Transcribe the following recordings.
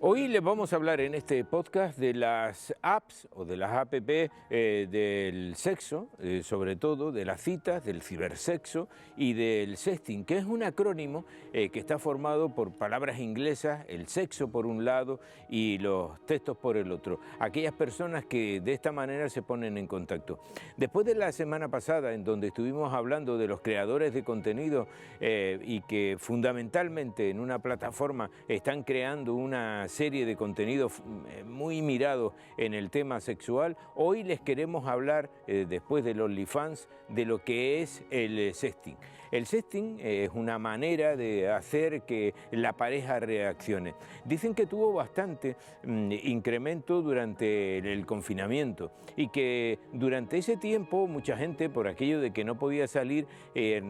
Hoy les vamos a hablar en este podcast de las apps o de las app del sexo, sobre todo de las citas, del cibersexo y del sexting, que es un acrónimo que está formado por palabras inglesas, el sexo por un lado y los textos por el otro. Aquellas personas que de esta manera se ponen en contacto. Después de la semana pasada, en donde estuvimos hablando de los creadores de contenido y que fundamentalmente en una plataforma están creando una serie de contenidos muy mirados en el tema sexual, hoy les queremos hablar, después del OnlyFans, de lo que es el sexting. El sexting es una manera de hacer que la pareja reaccione. Dicen que tuvo bastante incremento durante el confinamiento y que durante ese tiempo mucha gente, por aquello de que no podía salir,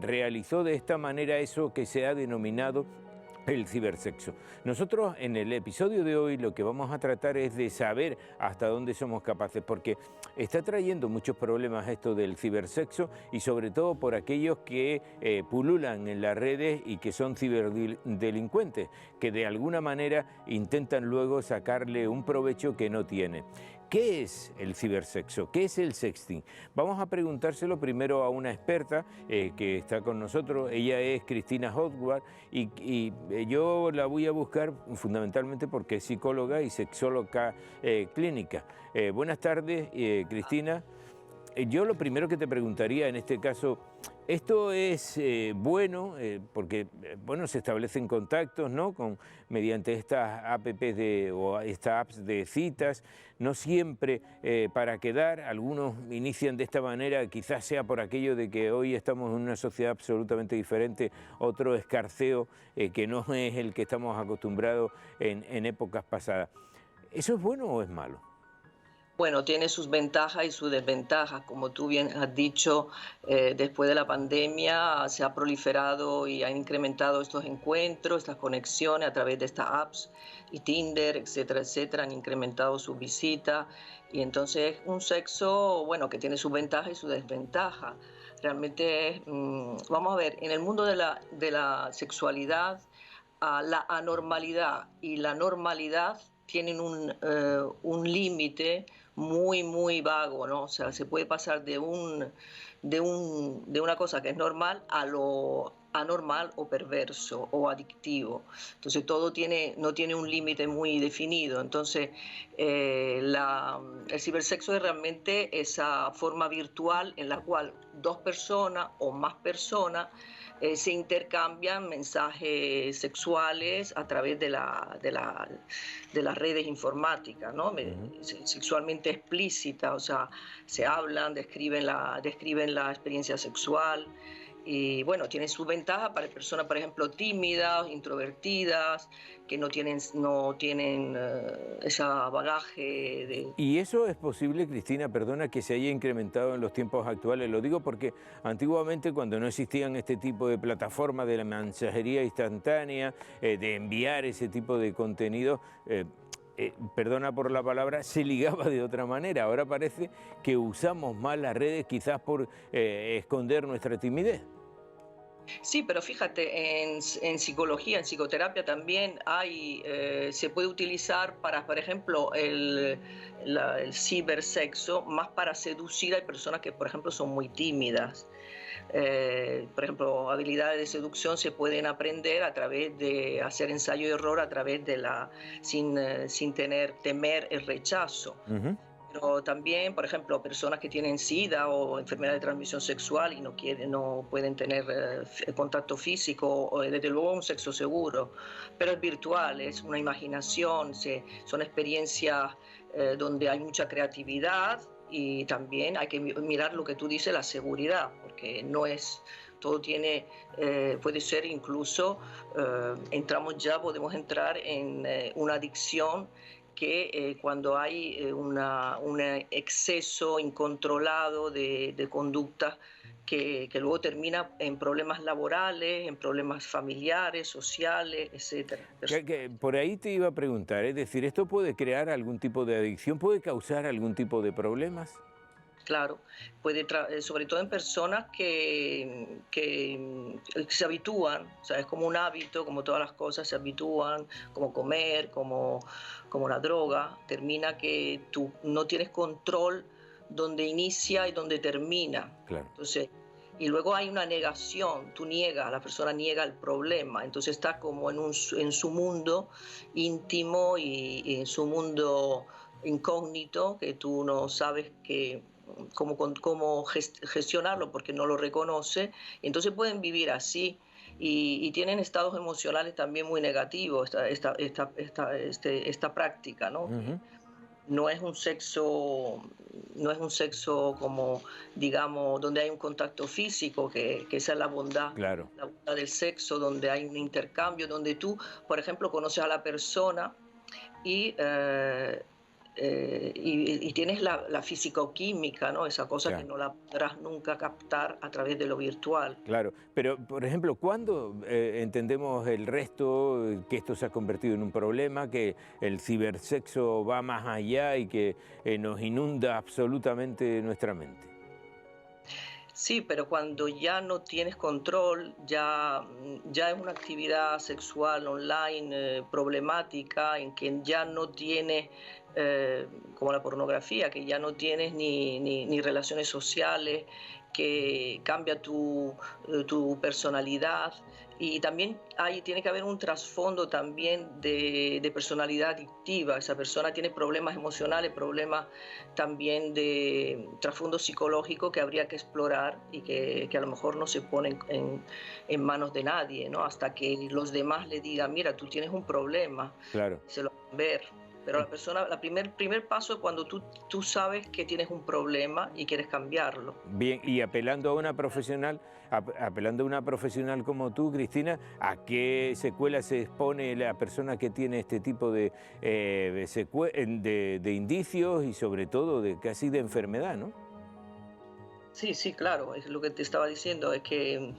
realizó de esta manera eso que se ha denominado el cibersexo. Nosotros en el episodio de hoy lo que vamos a tratar es de saber hasta dónde somos capaces, porque está trayendo muchos problemas esto del cibersexo y sobre todo por aquellos que pululan en las redes y que son ciberdelincuentes, que de alguna manera intentan luego sacarle un provecho que no tiene. ¿Qué es el cibersexo? ¿Qué es el sexting? Vamos a preguntárselo primero a una experta que está con nosotros. Ella es Cristina Hotward y yo la voy a buscar fundamentalmente porque es psicóloga y sexóloga clínica. Buenas tardes, Cristina. Yo lo primero que te preguntaría en este caso, esto es bueno porque bueno, se establecen contactos, ¿no? Mediante estas apps o estas apps de citas, no siempre para quedar. Algunos inician de esta manera, quizás sea por aquello de que hoy estamos en una sociedad absolutamente diferente, otro escarceo que no es el que estamos acostumbrados en épocas pasadas. ¿Eso es bueno o es malo? Bueno, tiene sus ventajas y sus desventajas. Como tú bien has dicho, después de la pandemia se ha proliferado y han incrementado estos encuentros, estas conexiones a través de estas apps y Tinder, etcétera, etcétera, han incrementado sus visitas. Y entonces es un sexo, bueno, que tiene sus ventajas y sus desventajas. Realmente, vamos a ver, en el mundo de la sexualidad, la anormalidad y la normalidad tienen un límite muy, muy vago, ¿no? O sea, se puede pasar de una cosa que es normal a lo anormal o perverso o adictivo. Entonces no tiene un límite muy definido. Entonces el cibersexo es realmente esa forma virtual en la cual dos personas o más personas se intercambian mensajes sexuales a través de las redes informáticas, ¿no? Sexualmente explícita, o sea, se hablan, describen la experiencia sexual. Y bueno, tiene su ventaja para personas, por ejemplo, tímidas, introvertidas, que no tienen ese bagaje de... ¿Y eso es posible, Cristina, perdona, que se haya incrementado en los tiempos actuales? Lo digo porque antiguamente, cuando no existían este tipo de plataformas de la mensajería instantánea, de enviar ese tipo de contenido, perdona por la palabra, se ligaba de otra manera. Ahora parece que usamos más las redes quizás por esconder nuestra timidez. Sí, pero fíjate, en psicología, en psicoterapia también se puede utilizar para, por ejemplo, el cibersexo, más para seducir. Hay personas que, por ejemplo, son muy tímidas. Por ejemplo, habilidades de seducción se pueden aprender a través de hacer ensayo y error, sin temer el rechazo. Uh-huh. Pero también, por ejemplo, personas que tienen SIDA o enfermedad de transmisión sexual y no pueden tener contacto físico, o desde luego un sexo seguro, pero es virtual, es una imaginación, son experiencias donde hay mucha creatividad, y también hay que mirar lo que tú dices, la seguridad, porque no es... Todo puede ser incluso, podemos entrar en una adicción que cuando hay un exceso incontrolado de conducta que luego termina en problemas laborales, en problemas familiares, sociales, etcétera. Que por ahí te iba a preguntar, es decir, ¿esto puede crear algún tipo de adicción? ¿Puede causar algún tipo de problemas? Claro, sobre todo en personas que se habitúan, o sea, es como un hábito, como todas las cosas se habitúan, como comer, como la droga, termina que tú no tienes control donde inicia y donde termina. Claro. Entonces, y luego hay una negación, la persona niega el problema, entonces está como en su mundo íntimo y en su mundo incógnito que tú no sabes cómo gestionarlo porque no lo reconoce. Entonces pueden vivir así y tienen estados emocionales también muy negativos, esta práctica, ¿no? Que Ujú. no es un sexo, no es un sexo como, digamos, donde hay un contacto físico, que esa es Claro. la bondad del sexo, donde hay un intercambio, donde tú, por ejemplo, conoces a la persona y, y tienes la fisicoquímica, ¿no? Esa cosa que Claro. no la podrás nunca captar a través de lo virtual. Claro, pero por ejemplo, ¿cuándo entendemos el resto, que esto se ha convertido en un problema, que el cibersexo va más allá y que nos inunda absolutamente nuestra mente? Sí, pero cuando ya no tienes control, ya es una actividad sexual online problemática en que ya no tienes, como la pornografía, que ya no tienes ni relaciones sociales, que cambia tu personalidad. Y también tiene que haber un trasfondo también de personalidad adictiva. Esa persona tiene problemas emocionales, problemas también de trasfondo psicológico que habría que explorar y que a lo mejor no se ponen en manos de nadie, ¿no? Hasta que los demás le digan, mira, tú tienes un problema, Claro. se lo van a ver. Pero la persona, primer paso es cuando tú sabes que tienes un problema y quieres cambiarlo. Bien, y apelando a una profesional, apelando a una profesional como tú, Cristina, ¿a qué secuelas se expone la persona que tiene este tipo de indicios y sobre todo de casi de enfermedad, ¿no? Sí, sí, claro, es lo que te estaba diciendo, es que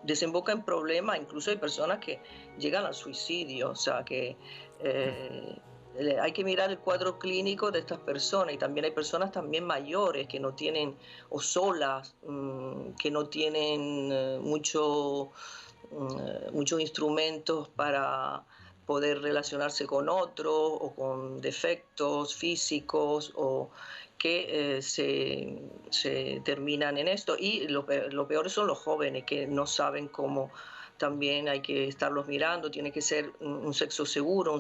desemboca en problemas, incluso hay personas que llegan al suicidio, o sea que eh, hay que mirar el cuadro clínico de estas personas y también hay personas también mayores que no tienen, o solas, que no tienen muchos instrumentos para poder relacionarse con otros o con defectos físicos o que se terminan en esto. Y lo peor son los jóvenes que no saben cómo, también hay que estarlos mirando, tiene que ser un sexo seguro,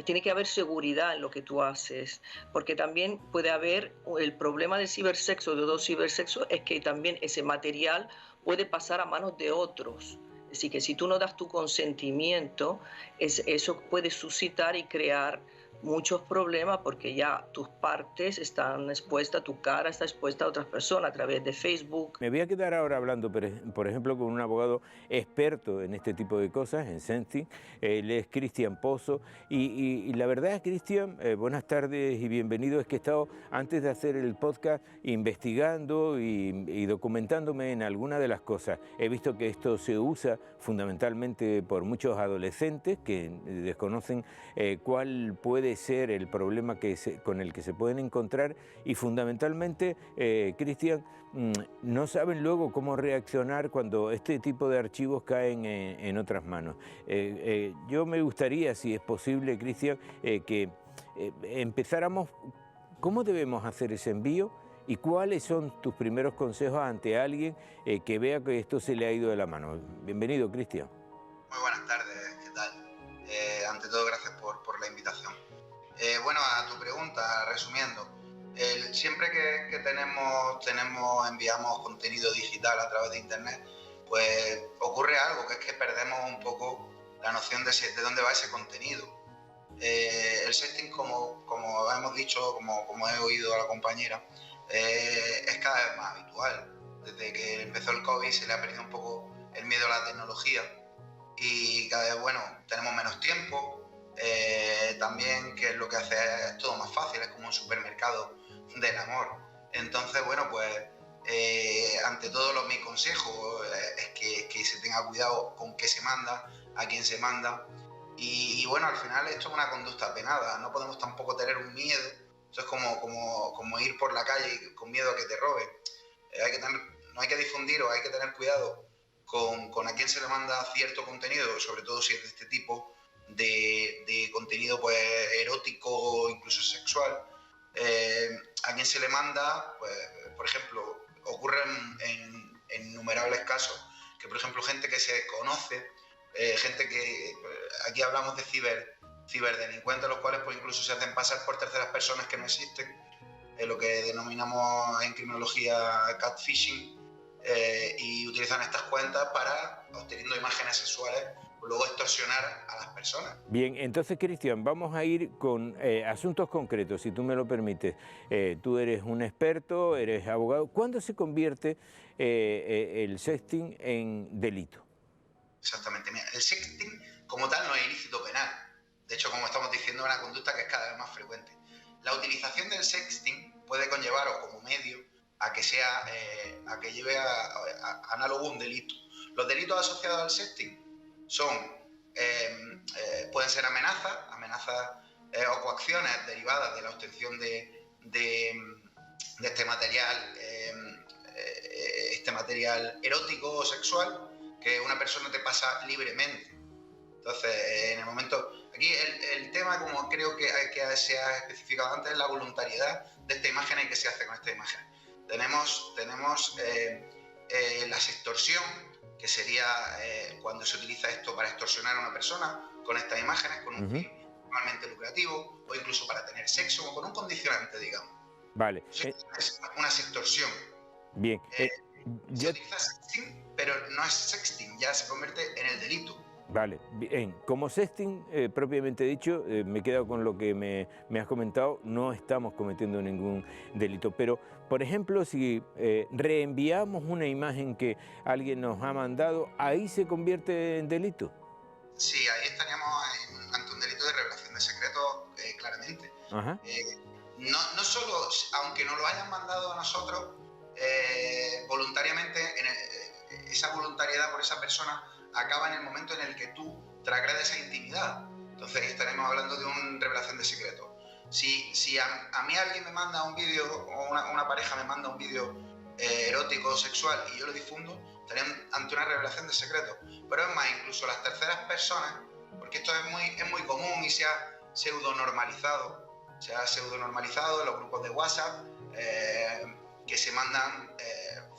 tiene que haber seguridad en lo que tú haces, porque también puede haber el problema del cibersexo, de dos cibersexos, es que también ese material puede pasar a manos de otros. Es decir, que si tú no das tu consentimiento, eso puede suscitar y crear muchos problemas porque ya tus partes están expuestas, tu cara está expuesta a otras personas a través de Facebook. Me voy a quedar ahora hablando, por ejemplo, con un abogado experto en este tipo de cosas, en sexting. Él es Cristian Pozo. Y la verdad, Cristian, buenas tardes y bienvenido. Es que he estado, antes de hacer el podcast, investigando y documentándome en algunas de las cosas. He visto que esto se usa fundamentalmente por muchos adolescentes que desconocen cuál puede ser el problema con el que se pueden encontrar y fundamentalmente, Cristian, no saben luego cómo reaccionar cuando este tipo de archivos caen en otras manos. Yo me gustaría, si es posible, Cristian, que empezáramos, ¿cómo debemos hacer ese envío? ¿Y cuáles son tus primeros consejos ante alguien que vea que esto se le ha ido de la mano? Bienvenido, Cristian. Muy buenas tardes, ¿qué tal? Ante todo, gracias por la invitación. Bueno, a tu pregunta, resumiendo, siempre que enviamos contenido digital a través de internet, pues ocurre algo, que es que perdemos un poco la noción de dónde va ese contenido. El sexting, como hemos dicho, como he oído a la compañera, es cada vez más habitual. Desde que empezó el COVID se le ha perdido un poco el miedo a la tecnología y cada vez, bueno, tenemos menos tiempo. También, que es lo que hace es todo más fácil, es como un supermercado del amor. Entonces, bueno, pues ante todo mi consejo es que se tenga cuidado con qué se manda, a quién se manda y bueno, al final esto es una conducta penada, no podemos tampoco tener un miedo Esto es como ir por la calle con miedo a que te roben. No hay que difundir o hay que tener cuidado con a quién se le manda cierto contenido, sobre todo si es de este tipo de contenido pues erótico o incluso sexual. A quién se le manda, pues, por ejemplo, ocurren en innumerables casos que, por ejemplo, gente que se conoce, gente que, aquí hablamos de ciberdelincuentes, los cuales pues incluso se hacen pasar por terceras personas que no existen, lo que denominamos en criminología catfishing, y utilizan estas cuentas para, obteniendo imágenes sexuales, luego extorsionar a las personas. Bien, entonces, Cristian, vamos a ir con asuntos concretos, si tú me lo permites. Tú eres un experto, eres abogado. ¿Cuándo se convierte el sexting en delito? Exactamente. Mira, el sexting como tal no es ilícito penal. De hecho, como estamos diciendo, es una conducta que es cada vez más frecuente. La utilización del sexting puede conllevar, o como medio, a que lleve a análogo un delito. Los delitos asociados al sexting pueden ser amenazas o coacciones derivadas de la obtención de este material erótico o sexual que una persona te pasa libremente. Entonces, en el momento... Aquí el tema, como creo que se ha especificado antes, es la voluntariedad de esta imagen y qué se hace con esta imagen. Tenemos la sextorsión, que sería cuando se utiliza esto para extorsionar a una persona con estas imágenes, con un fin normalmente lucrativo, o incluso para tener sexo, o con un condicionante, digamos. Vale. Es una sextorsión. Bien. Se utiliza sexting, pero no es sexting, ya se convierte en el delito. Vale, bien, como sexting propiamente dicho, me he quedado con lo que me has comentado, no estamos cometiendo ningún delito, pero por ejemplo si reenviamos una imagen que alguien nos ha mandado, ¿ahí se convierte en delito? Sí, ahí estaríamos ante un delito de revelación de secretos, claramente. Ajá. No solo, aunque nos lo hayan mandado a nosotros, voluntariamente, esa voluntariedad por esa persona acaba en el momento en el que tú transgredes esa intimidad. Entonces estaremos hablando de una revelación de secreto. Si a mí alguien me manda un vídeo, o una pareja me manda un vídeo erótico o sexual y yo lo difundo, estaríamos ante una revelación de secreto. Pero es más, incluso las terceras personas, porque esto es muy común y se ha pseudo normalizado en los grupos de WhatsApp, que se mandan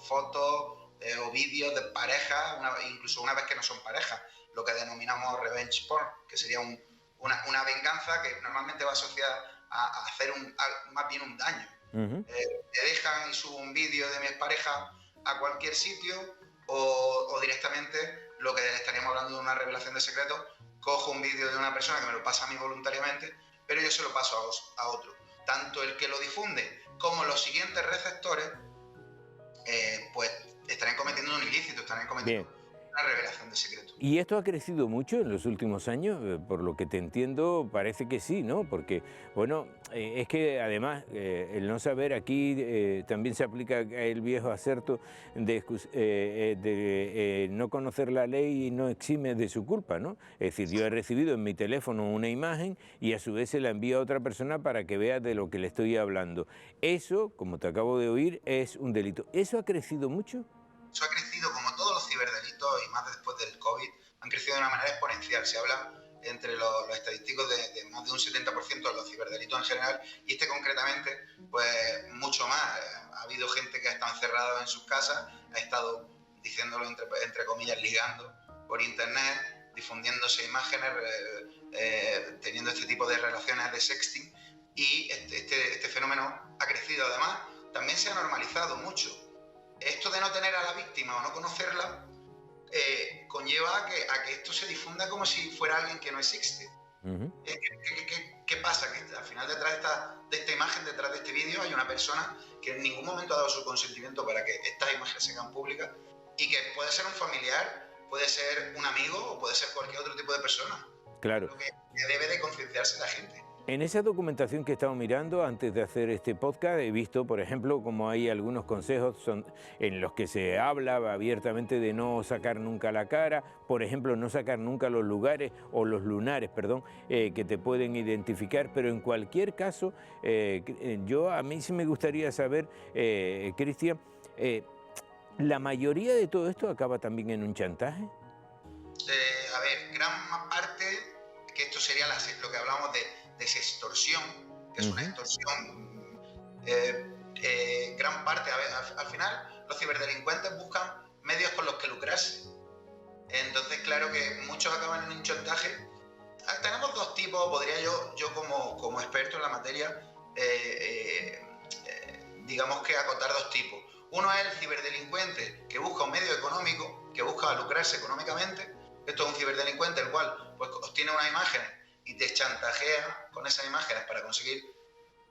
fotos o vídeos de parejas, incluso una vez que no son parejas, lo que denominamos revenge porn, que sería una venganza que normalmente va asociada a hacer más bien un daño. Te dejan y subo un vídeo de mi expareja a cualquier sitio, o directamente, lo que estaríamos hablando de una revelación de secretos, cojo un vídeo de una persona que me lo pasa a mí voluntariamente, pero yo se lo paso a otro. Tanto el que lo difunde como los siguientes receptores, pues estarán cometiendo un ilícito, estarán cometiendo una revelación de secreto. ¿Y esto ha crecido mucho en los últimos años? Por lo que te entiendo, parece que sí, ¿no? Porque, bueno, es que además el no saber aquí también se aplica el viejo acerto de no conocer la ley y no exime de su culpa, ¿no? Es decir, yo he recibido en mi teléfono una imagen y a su vez se la envío a otra persona para que vea de lo que le estoy hablando. Eso, como te acabo de oír, es un delito. ¿Eso ha crecido mucho? Eso ha crecido, como todos los ciberdelitos, y más después del COVID, han crecido de una manera exponencial. Se habla entre los estadísticos de más de un 70% de los ciberdelitos en general, y este concretamente, pues mucho más. Ha habido gente que ha estado encerrada en sus casas, ha estado, diciéndolo entre comillas, ligando por internet, difundiéndose imágenes, teniendo este tipo de relaciones de sexting, y este fenómeno ha crecido. Además, también se ha normalizado mucho. Esto de no tener a la víctima o no conocerla conlleva a que esto se difunda como si fuera alguien que no existe. ¿Qué pasa? Que al final detrás de esta imagen, detrás de este vídeo, hay una persona que en ningún momento ha dado su consentimiento para que estas imágenes se hagan públicas, y que puede ser un familiar, puede ser un amigo o puede ser cualquier otro tipo de persona. Claro. Lo que debe de concienciarse la gente. En esa documentación que he estado mirando antes de hacer este podcast, he visto, por ejemplo, como hay algunos consejos en los que se habla abiertamente de no sacar nunca la cara, por ejemplo, no sacar nunca los lugares o los lunares, perdón, que te pueden identificar, pero en cualquier caso, a mí sí me gustaría saber, Cristian, ¿la mayoría de todo esto acaba también en un chantaje? A ver, gran parte, que esto sería lo que hablamos de sextorsión, que es una extorsión, gran parte, a ver, al final los ciberdelincuentes buscan medios con los que lucrarse. Entonces, claro que muchos acaban en un chantaje. Tenemos dos tipos, podría yo como experto en la materia, digamos que acotar dos tipos. Uno es el ciberdelincuente que busca un medio económico, que busca lucrarse económicamente. Esto es un ciberdelincuente el cual pues, obtiene unas imágenes y te chantajea con esas imágenes para conseguir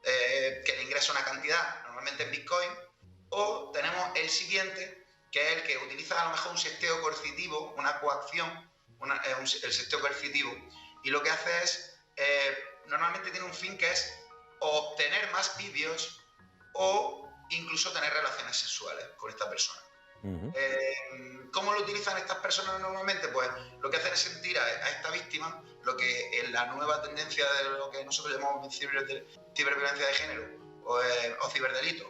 que le ingrese una cantidad, normalmente en Bitcoin. O tenemos el siguiente, que es el que utiliza a lo mejor un sexteo coercitivo, una coacción, el sexteo coercitivo, y lo que hace es, normalmente tiene un fin que es obtener más vídeos o incluso tener relaciones sexuales con esta persona. ¿Cómo lo utilizan estas personas normalmente? Pues lo que hacen es sentir a esta víctima lo que en la nueva tendencia de lo que nosotros llamamos ciberviolencia de género o ciberdelito,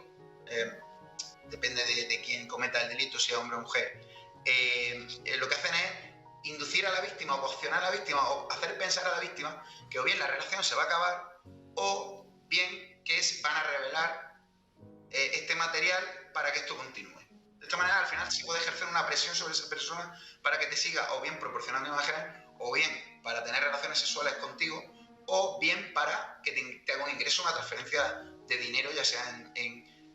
depende de quién cometa el delito, sea hombre o mujer, lo que hacen es inducir a la víctima o coaccionar a la víctima o hacer pensar a la víctima que o bien la relación se va a acabar o bien que van a revelar este material para que esto continúe. De esta manera, al final, se puede ejercer una presión sobre esa persona para que te siga o bien proporcionando imágenes, o bien para tener relaciones sexuales contigo, o bien para que te haga un ingreso, una transferencia de dinero, ya sea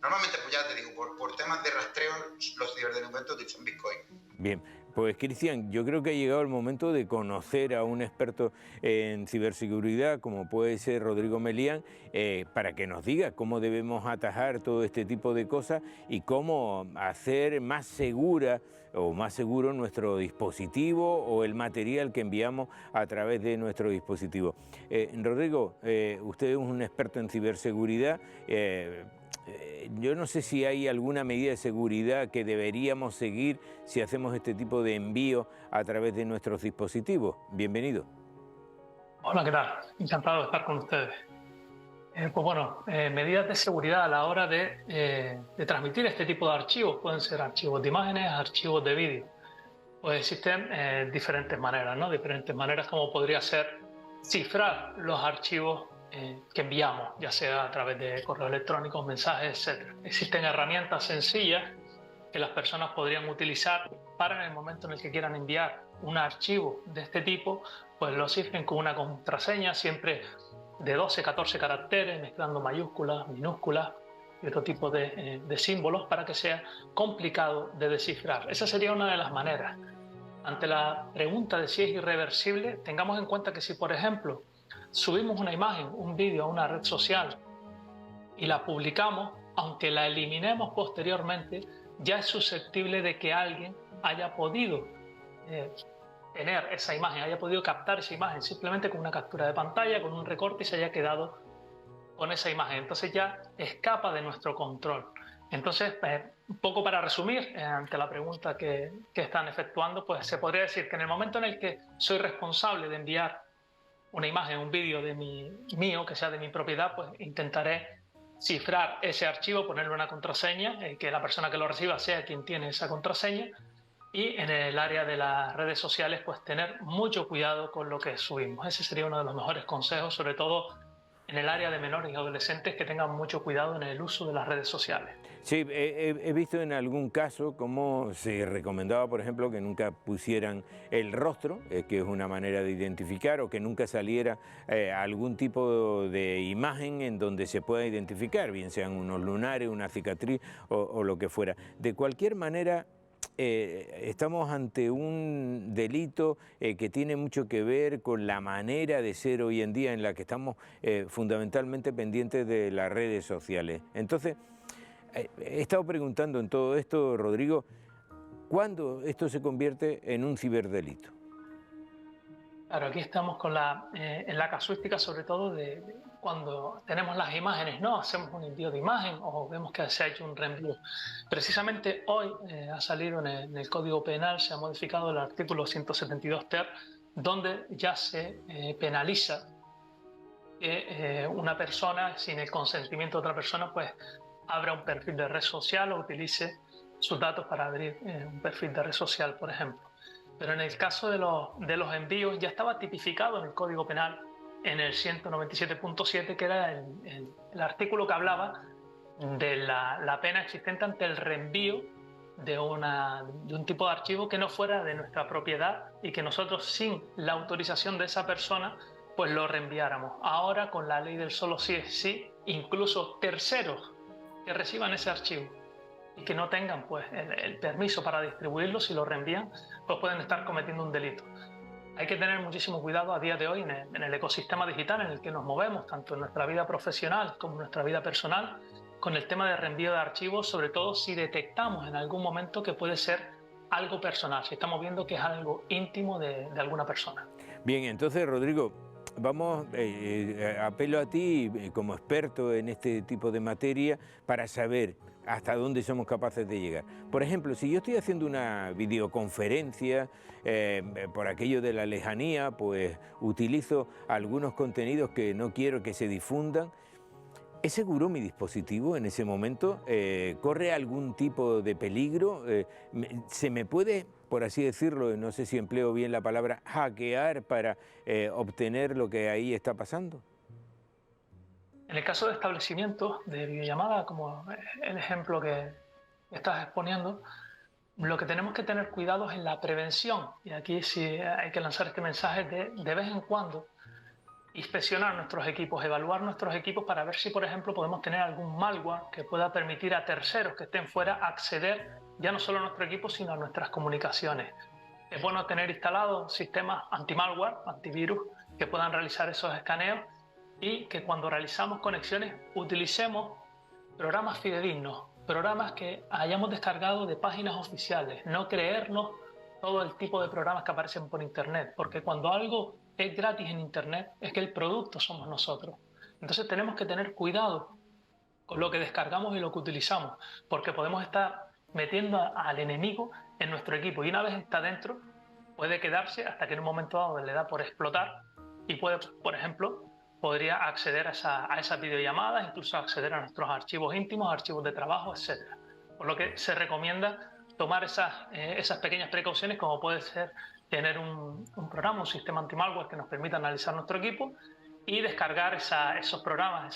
normalmente, pues ya te digo, por temas de rastreo, los ciberdelincuentes utilizan Bitcoin. Bien. Pues Cristian, yo creo que ha llegado el momento de conocer a un experto en ciberseguridad como puede ser Rodrigo Melián, para que nos diga cómo debemos atajar todo este tipo de cosas y cómo hacer más segura o más seguro nuestro dispositivo o el material que enviamos a través de nuestro dispositivo. Rodrigo, usted es un experto en ciberseguridad. Yo no sé si hay alguna medida de seguridad que deberíamos seguir si hacemos este tipo de envío a través de nuestros dispositivos. Bienvenido. Hola, ¿qué tal? Encantado de estar con ustedes. Medidas de seguridad a la hora de transmitir este tipo de archivos. Pueden ser archivos de imágenes, archivos de vídeo. Pues existen diferentes maneras, ¿no? Diferentes maneras como podría ser cifrar los archivos que enviamos, ya sea a través de correos electrónicos, mensajes, etc. Existen herramientas sencillas que las personas podrían utilizar para en el momento en el que quieran enviar un archivo de este tipo, pues lo cifren con una contraseña siempre de 12, 14 caracteres, mezclando mayúsculas, minúsculas y otro tipo de símbolos para que sea complicado de descifrar. Esa sería una de las maneras. Ante la pregunta de si es irreversible, tengamos en cuenta que si, por ejemplo, subimos una imagen, un vídeo a una red social y la publicamos, aunque la eliminemos posteriormente, ya es susceptible de que alguien haya podido tener esa imagen, haya podido captar esa imagen simplemente con una captura de pantalla, con un recorte y se haya quedado con esa imagen. Entonces ya escapa de nuestro control. Entonces, un poco para resumir, ante la pregunta que están efectuando, pues se podría decir que en el momento en el que soy responsable de enviar una imagen, un vídeo de mío, que sea de mi propiedad, pues intentaré cifrar ese archivo, ponerle una contraseña, que la persona que lo reciba sea quien tiene esa contraseña, y en el área de las redes sociales, pues tener mucho cuidado con lo que subimos. Ese sería uno de los mejores consejos, sobre todo en el área de menores y adolescentes, que tengan mucho cuidado en el uso de las redes sociales. Sí, he visto en algún caso cómo se recomendaba, por ejemplo, que nunca pusieran el rostro, que es una manera de identificar, o que nunca saliera algún tipo de imagen en donde se pueda identificar, bien sean unos lunares, una cicatriz o lo que fuera. De cualquier manera, estamos ante un delito que tiene mucho que ver con la manera de ser hoy en día en la que estamos fundamentalmente pendientes de las redes sociales. Entonces, he estado preguntando en todo esto, Rodrigo, ¿cuándo esto se convierte en un ciberdelito? Claro, aquí estamos con en la casuística, sobre todo de cuando tenemos las imágenes, ¿no? Hacemos un envío de imagen o vemos que se ha hecho un reenvío. Precisamente hoy ha salido en el Código Penal, se ha modificado el artículo 172 ter, donde ya se penaliza que una persona, sin el consentimiento de otra persona, pues abra un perfil de red social o utilice sus datos para abrir un perfil de red social, por ejemplo. Pero en el caso de los envíos ya estaba tipificado en el Código Penal, en el 197.7, que era el artículo que hablaba de la pena existente ante el reenvío de un tipo de archivo que no fuera de nuestra propiedad y que nosotros, sin la autorización de esa persona, pues lo reenviáramos. Ahora, con la ley del solo sí es sí, incluso terceros que reciban ese archivo y que no tengan pues el permiso para distribuirlo, si lo reenvían, pues pueden estar cometiendo un delito. Hay que tener muchísimo cuidado a día de hoy en el ecosistema digital en el que nos movemos, tanto en nuestra vida profesional como en nuestra vida personal, con el tema de reenvío de archivos, sobre todo si detectamos en algún momento que puede ser algo personal, si estamos viendo que es algo íntimo de alguna persona. Bien, entonces, Rodrigo, vamos, apelo a ti como experto en este tipo de materia para saber hasta dónde somos capaces de llegar. Por ejemplo, si yo estoy haciendo una videoconferencia, por aquello de la lejanía, pues utilizo algunos contenidos que no quiero que se difundan. ¿Es seguro mi dispositivo en ese momento? ¿Corre algún tipo de peligro? ¿Se me puede, por así decirlo, no sé si empleo bien la palabra, hackear para obtener lo que ahí está pasando? En el caso de establecimientos de videollamada, como el ejemplo que estás exponiendo, lo que tenemos que tener cuidado es en la prevención. Y aquí sí hay que lanzar este mensaje de vez en cuando inspeccionar nuestros equipos, evaluar nuestros equipos para ver si, por ejemplo, podemos tener algún malware que pueda permitir a terceros que estén fuera acceder ya no solo a nuestro equipo, sino a nuestras comunicaciones. Es bueno tener instalados sistemas anti-malware, antivirus, que puedan realizar esos escaneos y que cuando realizamos conexiones utilicemos programas fidedignos, programas que hayamos descargado de páginas oficiales, no creernos todo el tipo de programas que aparecen por internet, porque cuando algo es gratis en internet es que el producto somos nosotros. Entonces tenemos que tener cuidado con lo que descargamos y lo que utilizamos, porque podemos estar metiendo al enemigo en nuestro equipo y una vez está dentro puede quedarse hasta que en un momento dado le da por explotar y puede, por ejemplo, podría acceder a esas videollamadas, incluso acceder a nuestros archivos íntimos, archivos de trabajo, etc. Por lo que se recomienda tomar esas pequeñas precauciones, como puede ser tener un programa, un sistema anti-malware que nos permita analizar nuestro equipo y descargar esos programas,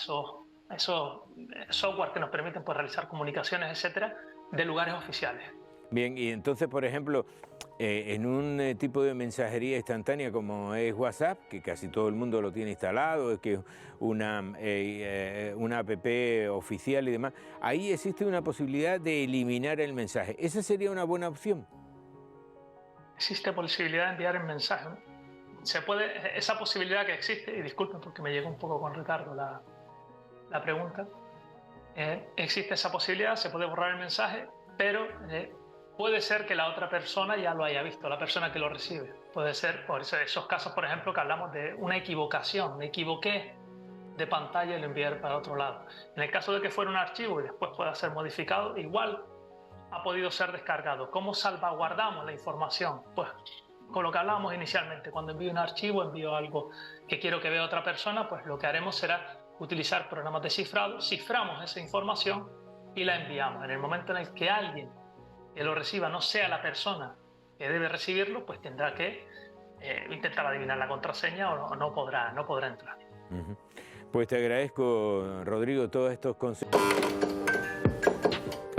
esos software que nos permiten pues, realizar comunicaciones, etcétera, de lugares oficiales. Bien, y entonces, por ejemplo, en un tipo de mensajería instantánea como es WhatsApp, que casi todo el mundo lo tiene instalado, es que una app oficial y demás, ahí existe una posibilidad de eliminar el mensaje. ¿Esa sería una buena opción? Existe posibilidad de enviar el mensaje. Esa posibilidad que existe, y disculpen porque me llegó un poco con retardo la pregunta, existe esa posibilidad, se puede borrar el mensaje, pero puede ser que la otra persona ya lo haya visto, la persona que lo recibe. Puede ser, por eso, esos casos, por ejemplo, que hablamos de una equivocación, me equivoqué de pantalla y lo envié para otro lado. En el caso de que fuera un archivo y después pueda ser modificado, igual ha podido ser descargado. ¿Cómo salvaguardamos la información? Pues con lo que hablábamos inicialmente, cuando envío un archivo, envío algo que quiero que vea otra persona, pues lo que haremos será utilizar programas de cifrado, ciframos esa información y la enviamos. En el momento en el que alguien que lo reciba no sea la persona que debe recibirlo, pues tendrá que intentar adivinar la contraseña o no podrá entrar. Pues te agradezco, Rodrigo, todos estos consejos.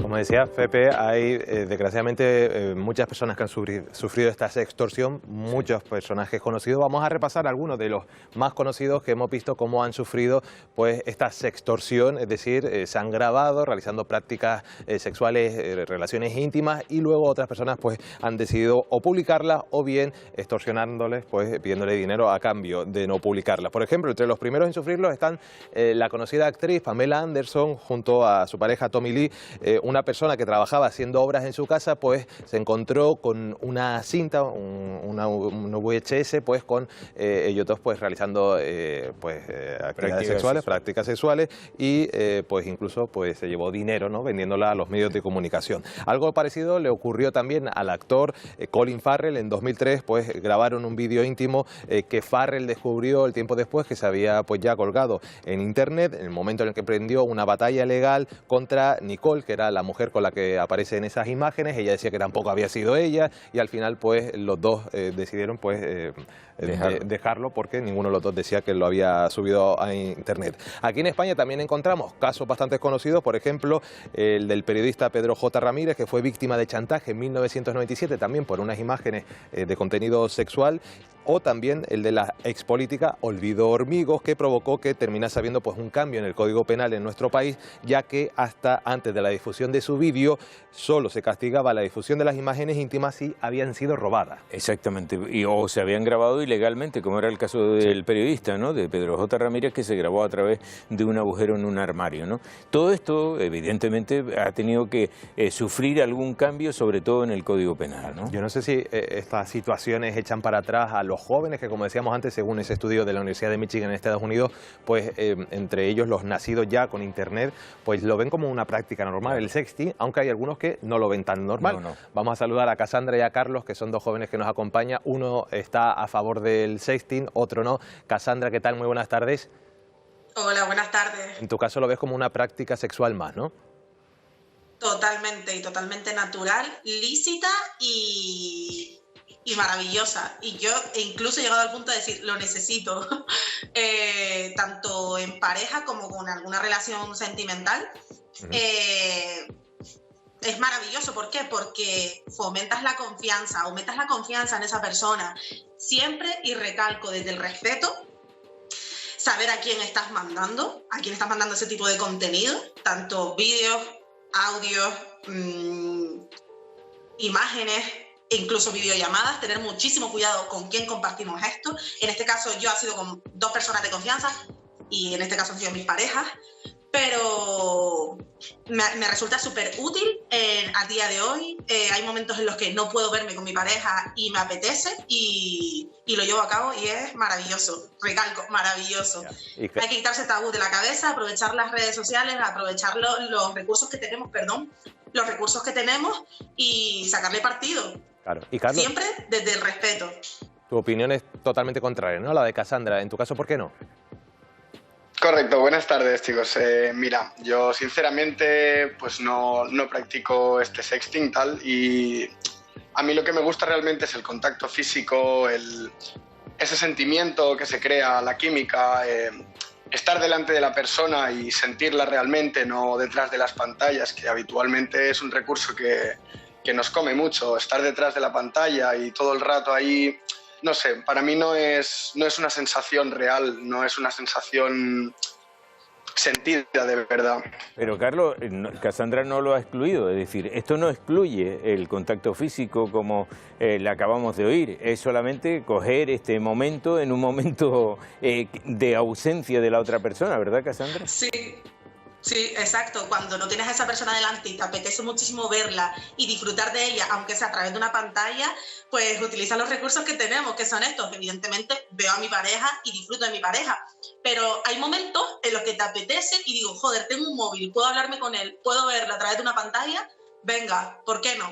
Como decía Pepe, hay desgraciadamente muchas personas que han sufrido esta sextorsión, muchos personajes conocidos. Vamos a repasar algunos de los más conocidos que hemos visto cómo han sufrido pues esta sextorsión, es decir, se han grabado realizando prácticas sexuales, relaciones íntimas, y luego otras personas pues han decidido o publicarlas o bien extorsionándoles, pues pidiéndole dinero a cambio de no publicarlas. Por ejemplo, entre los primeros en sufrirlo están la conocida actriz Pamela Anderson junto a su pareja Tommy Lee, una una persona que trabajaba haciendo obras en su casa, pues se encontró con una cinta, una VHS, pues con ellos dos pues realizando actividades sexuales, prácticas sexuales, y pues incluso pues se llevó dinero, ¿no?, vendiéndola a los medios de comunicación. Algo parecido le ocurrió también al actor Colin Farrell. En 2003 pues grabaron un vídeo íntimo que Farrell descubrió el tiempo después que se había pues ya colgado en internet, en el momento en el que emprendió una batalla legal contra Nicole, que era la mujer con la que aparece en esas imágenes. Ella decía que tampoco había sido ella, y al final pues los dos decidieron pues dejarlo porque ninguno de los dos decía que lo había subido a internet. Aquí en España también encontramos casos bastante conocidos, por ejemplo el del periodista Pedro J. Ramírez, que fue víctima de chantaje en 1997 también por unas imágenes de contenido sexual, o también el de la expolítica Olvido Hormigos, que provocó que terminase habiendo pues un cambio en el Código Penal en nuestro país, ya que hasta antes de la difusión de su vídeo solo se castigaba la difusión de las imágenes íntimas si habían sido robadas. Exactamente, o se habían grabado ilegalmente, como era el caso del periodista, ¿no?, de Pedro J. Ramírez, que se grabó a través de un agujero en un armario, ¿no? Todo esto, evidentemente, ha tenido que sufrir algún cambio, sobre todo en el Código Penal, ¿no? Yo no sé si estas situaciones echan para atrás a los jóvenes que, como decíamos antes, según ese estudio de la Universidad de Michigan en Estados Unidos, pues entre ellos los nacidos ya con internet, pues lo ven como una práctica normal, el sexting, aunque hay algunos que no lo ven tan normal. No. Vamos a saludar a Cassandra y a Carlos, que son dos jóvenes que nos acompañan. Uno está a favor del sexting, otro no. Cassandra, ¿qué tal? Muy buenas tardes. Hola, buenas tardes. En tu caso lo ves como una práctica sexual más, ¿no? Totalmente, y totalmente natural, lícita y maravillosa. Y yo incluso he llegado al punto de decir, lo necesito, tanto en pareja como con alguna relación sentimental. Es maravilloso. ¿Por qué? Porque fomentas la confianza, aumentas la confianza en esa persona. Siempre, y recalco, desde el respeto, saber a quién estás mandando ese tipo de contenido, tanto vídeos, audios, imágenes, e incluso videollamadas, tener muchísimo cuidado con quién compartimos esto. En este caso yo ha sido con dos personas de confianza, y en este caso han sido mis parejas, pero me resulta súper útil a día de hoy. Hay momentos en los que no puedo verme con mi pareja y me apetece, y lo llevo a cabo, y es maravilloso, recalco, maravilloso. Hay que quitarse tabú de la cabeza, aprovechar las redes sociales, aprovechar los recursos que tenemos, y sacarle partido. Claro. Y Carlos, siempre desde el respeto. Tu opinión es totalmente contraria, ¿no?, la de Cassandra. En tu caso, ¿por qué no? Correcto, buenas tardes, chicos. Mira, yo sinceramente pues no practico este sexting tal, y a mí lo que me gusta realmente es el contacto físico, ese sentimiento que se crea, la química, estar delante de la persona y sentirla realmente, no detrás de las pantallas, que habitualmente es un recurso que nos come mucho, estar detrás de la pantalla y todo el rato ahí. No sé, para mí no es una sensación real, no es una sensación sentida de verdad. Pero Carlos, Cassandra no lo ha excluido, es decir, esto no excluye el contacto físico como le acabamos de oír, es solamente coger este momento en un momento de ausencia de la otra persona, ¿verdad, Cassandra? Sí, exacto. Cuando no tienes a esa persona delante y te apetece muchísimo verla y disfrutar de ella, aunque sea a través de una pantalla, pues utiliza los recursos que tenemos, que son estos. Evidentemente veo a mi pareja y disfruto de mi pareja, pero hay momentos en los que te apetece y digo, joder, tengo un móvil, puedo hablarme con él, puedo verlo a través de una pantalla, venga, ¿por qué no?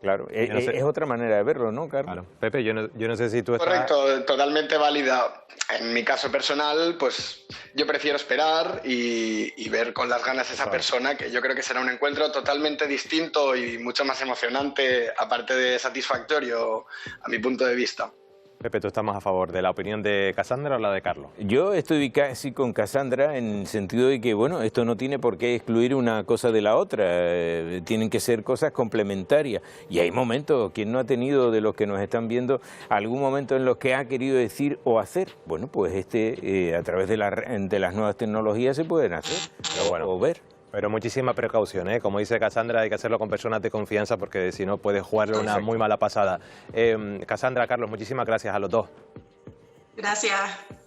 Claro, no sé. Es otra manera de verlo, ¿no, Carlos? Claro. Pepe, yo no sé si tú estás... Correcto, totalmente válida. En mi caso personal, pues yo prefiero esperar y ver con las ganas a esa persona, que yo creo que será un encuentro totalmente distinto y mucho más emocionante, aparte de satisfactorio, a mi punto de vista. Pepe, ¿tú estás más a favor de la opinión de Cassandra o la de Carlos? Yo estoy casi con Cassandra en el sentido de que, bueno, esto no tiene por qué excluir una cosa de la otra, tienen que ser cosas complementarias. Y hay momentos, ¿quién no ha tenido de los que nos están viendo algún momento en los que ha querido decir o hacer? Bueno, pues a través de las nuevas tecnologías se pueden hacer o ver. Pero muchísima precaución, ¿eh? Como dice Cassandra, hay que hacerlo con personas de confianza porque si no puedes jugarle una muy mala pasada. Cassandra, Carlos, muchísimas gracias a los dos. Gracias.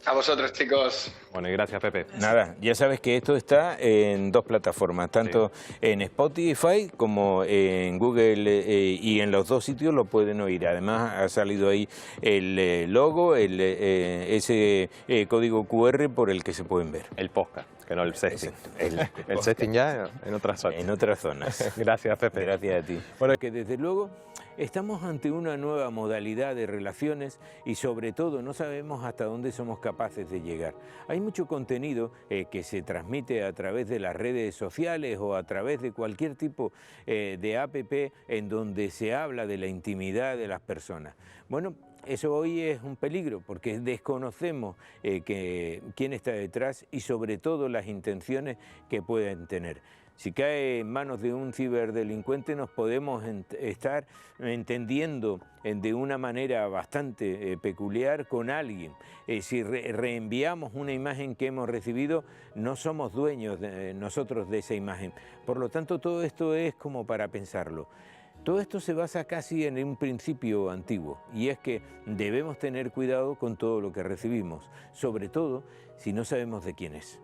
A vosotros, chicos. Bueno, y gracias, Pepe. Nada, ya sabes que esto está en 2 plataformas, tanto en Spotify como en Google, y en los 2 sitios lo pueden oír. Además ha salido ahí el logo, ese código QR por el que se pueden ver. El podcast, que no el sexting. El sexting ya en otras zonas. En otras zonas. Gracias, Pepe. Gracias a ti. Bueno, que desde luego estamos ante una nueva modalidad de relaciones y sobre todo no sabemos hasta dónde somos capaces de llegar. Hay mucho contenido que se transmite a través de las redes sociales o a través de cualquier tipo de app en donde se habla de la intimidad de las personas. Bueno, eso hoy es un peligro porque desconocemos quién está detrás y sobre todo las intenciones que pueden tener. Si cae en manos de un ciberdelincuente nos podemos estar entendiendo de una manera bastante peculiar con alguien. Si reenviamos una imagen que hemos recibido, no somos dueños nosotros de esa imagen. Por lo tanto, todo esto es como para pensarlo. Todo esto se basa casi en un principio antiguo y es que debemos tener cuidado con todo lo que recibimos, sobre todo si no sabemos de quién es.